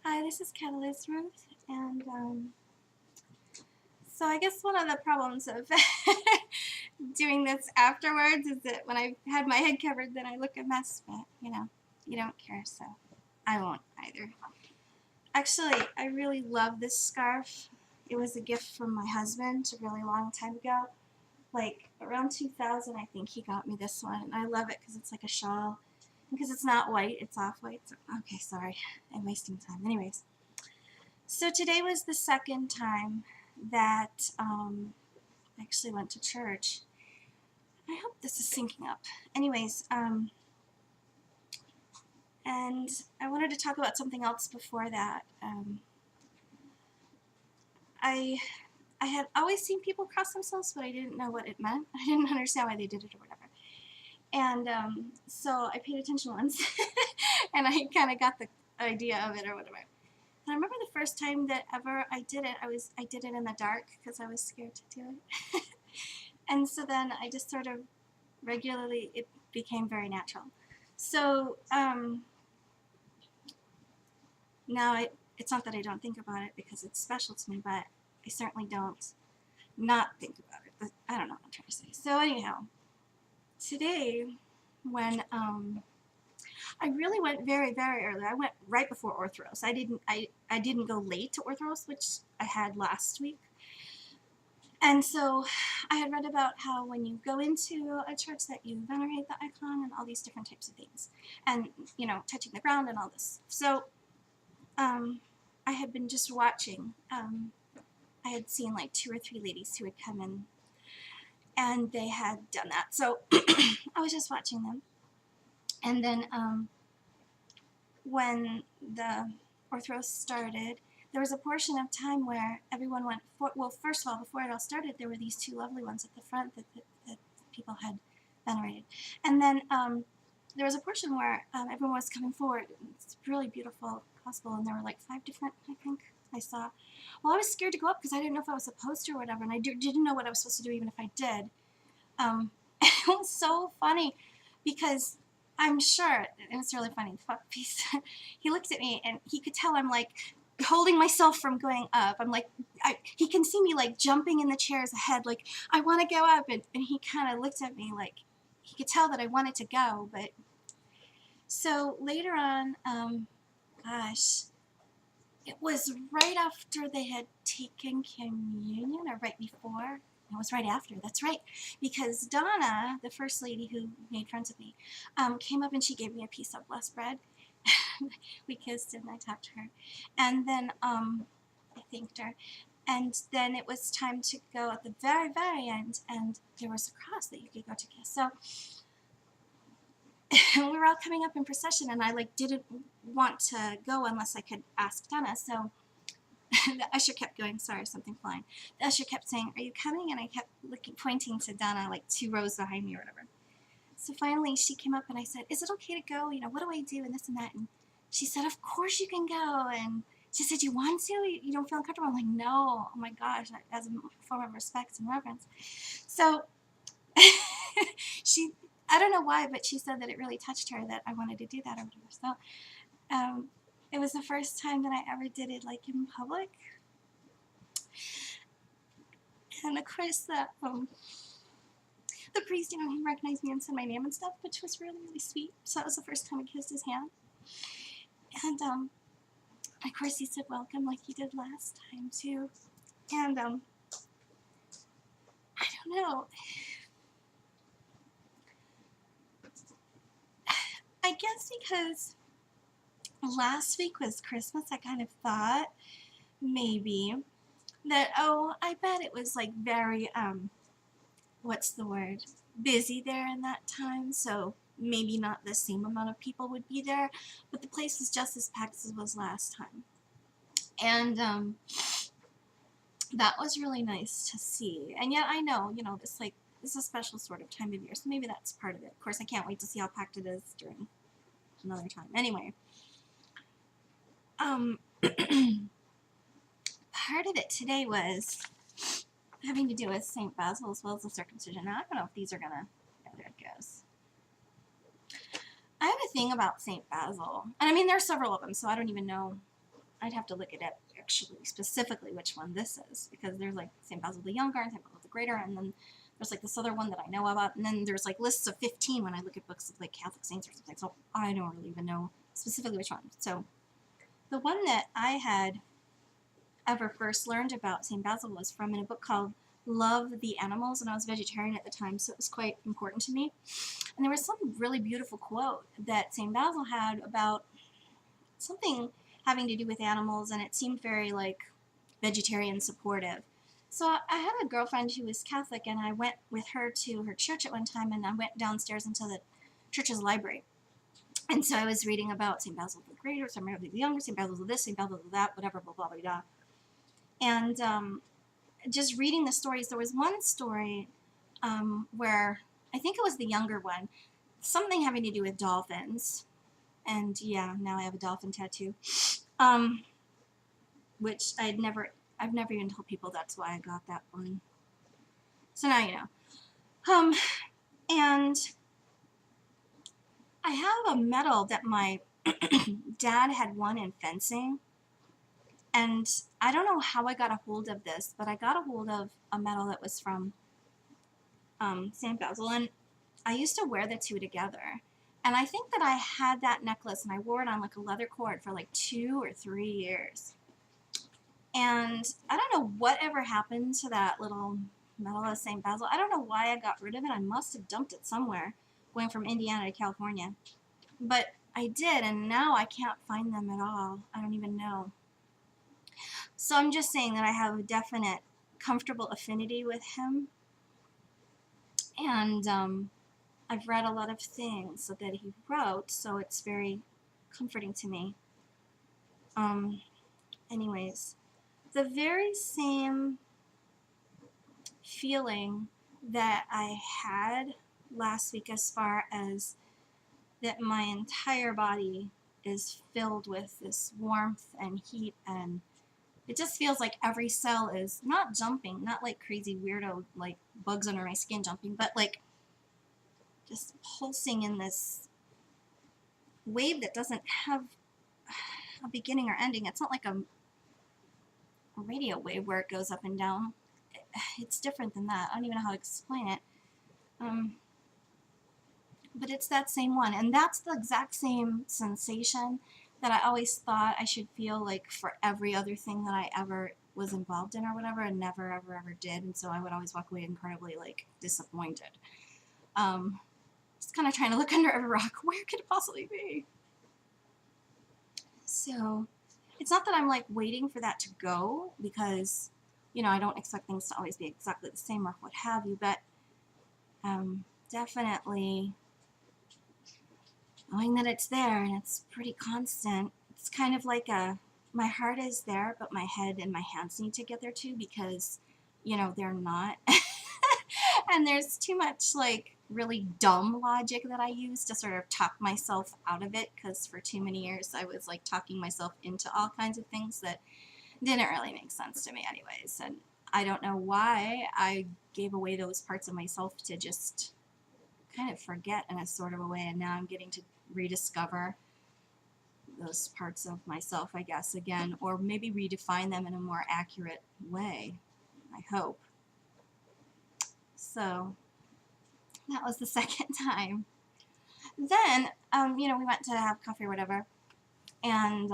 Hi, this is Catalyst Ruth, and so I guess one of the problems of doing this afterwards is that when I had my head covered, then I look a mess, but you don't care, so I won't either. Actually, I really love this scarf. It was a gift from my husband a really long time ago. Like around 2000, I think he got me this one, and I love it because it's like a shawl. Because it's not white, it's off-white. So, okay, sorry, I'm wasting time. Anyways. So today was the second time that I actually went to church. I hope this is syncing up. Anyways, and I wanted to talk about something else before that. I had always seen people cross themselves, but I didn't know what it meant. I didn't understand why they did it or whatever. And so I paid attention once, and I kind of got the idea of it or whatever. And I remember the first time that ever I did it, I did it in the dark because I was scared to do it. And so then I just sort of regularly, it became very natural. So now it's not that I don't think about it because it's special to me, but I certainly don't not think about it. But I don't know what I'm trying to say. So anyhow, today when I really went very, very early. I went right before Orthros. I didn't go late to Orthros, which I had last week. And so I had read about how when you go into a church that you venerate the icon and all these different types of things. And, touching the ground and all this. So I had been just watching. I had seen like 2 or 3 ladies who had come in and they had done that. So I was just watching them. And then when the Orthros started, there was a portion of time where everyone went, well, first of all, before it all started, there were these 2 lovely ones at the front that people had venerated. And then there was a portion where everyone was coming forward. It's a really beautiful gospel, and there were like 5 different, I think, I saw. Well, I was scared to go up because I didn't know if I was supposed to or whatever, and I didn't know what I was supposed to do even if I did. It was so funny because I'm sure, and it's really funny, the fuck piece, he looked at me and he could tell I'm like holding myself from going up. I'm like, he can see me like jumping in the chairs ahead, like I want to go up, and he kind of looked at me like he could tell that I wanted to go. But so later on, gosh, it was right after they had taken communion or right before. It was right after, that's right, because Donna, the first lady who made friends with me, came up and she gave me a piece of blessed bread. We kissed and I talked to her. And then I thanked her. And then it was time to go at the very, very end, and there was a cross that you could go to kiss. So we were all coming up in procession, and I didn't want to go unless I could ask Donna. So the usher kept going, sorry, something flying. The usher kept saying, are you coming? And I kept pointing to Donna, like 2 rows behind me or whatever. So finally she came up and I said, is it okay to go? What do I do? And this and that. And she said, of course you can go. And she said, you want to? You don't feel uncomfortable? I'm like, no. Oh my gosh, as a form of respect and reverence. So I don't know why, but she said that it really touched her that I wanted to do that or whatever. So it was the first time that I ever did it like in public. And of course the priest, he recognized me and said my name and stuff, which was really, really sweet. So that was the first time I kissed his hand. And of course he said welcome like he did last time too. And I don't know. I guess because last week was Christmas, I kind of thought maybe that, I bet it was like very, what's the word, busy there in that time, so maybe not the same amount of people would be there, but the place was just as packed as it was last time. And that was really nice to see. And yet I know, this is a special sort of time of year, so maybe that's part of it. Of course, I can't wait to see how packed it is during another time. Anyway, part of it today was having to do with St. Basil as well as the circumcision. Now, I don't know if these are gonna, there it goes. I have a thing about St. Basil, and I mean, there are several of them, so I don't even know I'd have to look at it actually specifically which one this is, because there's like St. Basil the Younger and St. Basil the Greater, and then there's like this other one that I know about, and then there's like lists of 15 when I look at books of like Catholic saints or something, so I don't really even know specifically which one. So the one that I had ever first learned about St. Basil was from in a book called Love the Animals, and I was vegetarian at the time, so it was quite important to me. And there was some really beautiful quote that St. Basil had about something having to do with animals, and it seemed very like vegetarian supportive. So I had a girlfriend who was Catholic, and I went with her to her church at one time, and I went downstairs into the church's library. And so I was reading about St. Basil the Greater, St. Basil the Younger, St. Basil the this, St. Basil the that, whatever, blah, blah, blah, blah. And just reading the stories, there was one story where, I think it was the younger one, something having to do with dolphins. And yeah, now I have a dolphin tattoo. Which I've never even told people that's why I got that one. So now you know. And I have a medal that my dad had won in fencing. And I don't know how I got a hold of this, but I got a hold of a medal that was from St. Basil. And I used to wear the two together. And I think that I had that necklace and I wore it on like a leather cord for like 2 or 3 years. And I don't know whatever happened to that little medal of St. Basil. I don't know why I got rid of it. I must have dumped it somewhere going from Indiana to California. But I did, and now I can't find them at all. I don't even know. So I'm just saying that I have a definite comfortable affinity with him. And I've read a lot of things that he wrote, so it's very comforting to me. Anyways, the very same feeling that I had last week, as far as that my entire body is filled with this warmth and heat, and it just feels like every cell is not jumping, not like crazy weirdo like bugs under my skin jumping, but like just pulsing in this wave that doesn't have a beginning or ending. It's not like a radio wave where it goes up and down. It's different than that. I don't even know how to explain it. But it's that same one, and that's the exact same sensation that I always thought I should feel like for every other thing that I ever was involved in or whatever, and never ever did. And so I would always walk away incredibly like disappointed. Just kind of trying to look under every rock. Where could it possibly be? So it's not that I'm like waiting for that to go, because you know I don't expect things to always be exactly the same or what have you, but definitely knowing that it's there and it's pretty constant. It's kind of like my heart is there, but my head and my hands need to get there too, because you know they're not. And there's too much like really dumb logic that I use to sort of talk myself out of it, because for too many years I was like talking myself into all kinds of things that didn't really make sense to me anyways. And I don't know why I gave away those parts of myself to just kind of forget in a sort of a way, and now I'm getting to rediscover those parts of myself, I guess, again, or maybe redefine them in a more accurate way, I hope. So that was the second time. Then, you know, we went to have coffee or whatever, and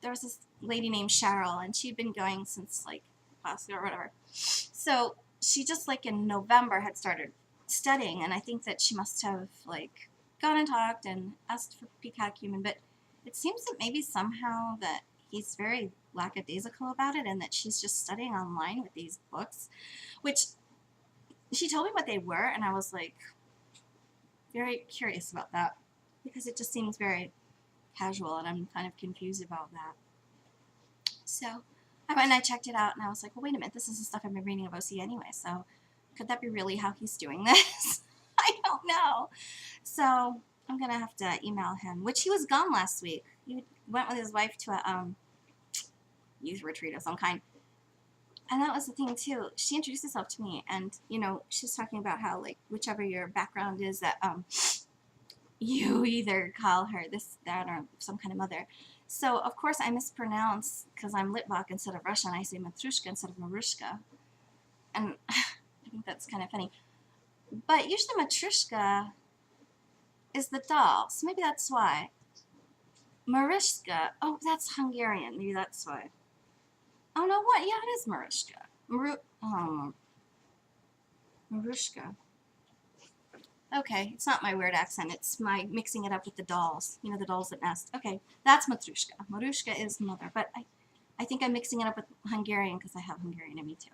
there was this lady named Cheryl, and she'd been going since like last year or whatever. So she just like in November had started studying, and I think that she must have like gone and talked and asked for P-catechumen, but it seems that maybe somehow that he's very lackadaisical about it, and that she's just studying online with these books, which she told me what they were, and I was like very curious about that, because it just seems very casual, and I'm kind of confused about that. So I went and I checked it out, and I was like, well, wait a minute, this is the stuff I've been reading of OC anyway, so could that be really how he's doing this? I don't know. So I'm going to have to email him, which he was gone last week. He went with his wife to a youth retreat of some kind. And that was the thing, too. She introduced herself to me, and, you know, she's talking about how, like, whichever your background is, that you either call her this, that, or some kind of mother. So, of course, I mispronounce because I'm Litvak instead of Russian. I say Matrushka instead of Marushka. And I think that's kind of funny. But usually Matrushka is the doll, so maybe that's why. Marishka, oh, that's Hungarian. Maybe that's why. Oh, no, what? Yeah, it is Marishka. Marushka. Okay, it's not my weird accent. It's my mixing it up with the dolls. You know, the dolls that nest. Okay, that's Matrushka. Marushka is mother, but I think I'm mixing it up with Hungarian because I have Hungarian in me too.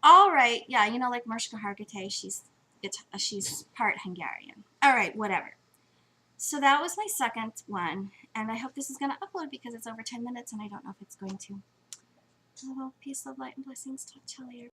All right, yeah, you know, like Mariska Hargitay, she's part Hungarian. All right, whatever. So that was my second one, and I hope this is going to upload because it's over 10 minutes, and I don't know if it's going to. A little peace, love, light, and blessings. Talk to you later.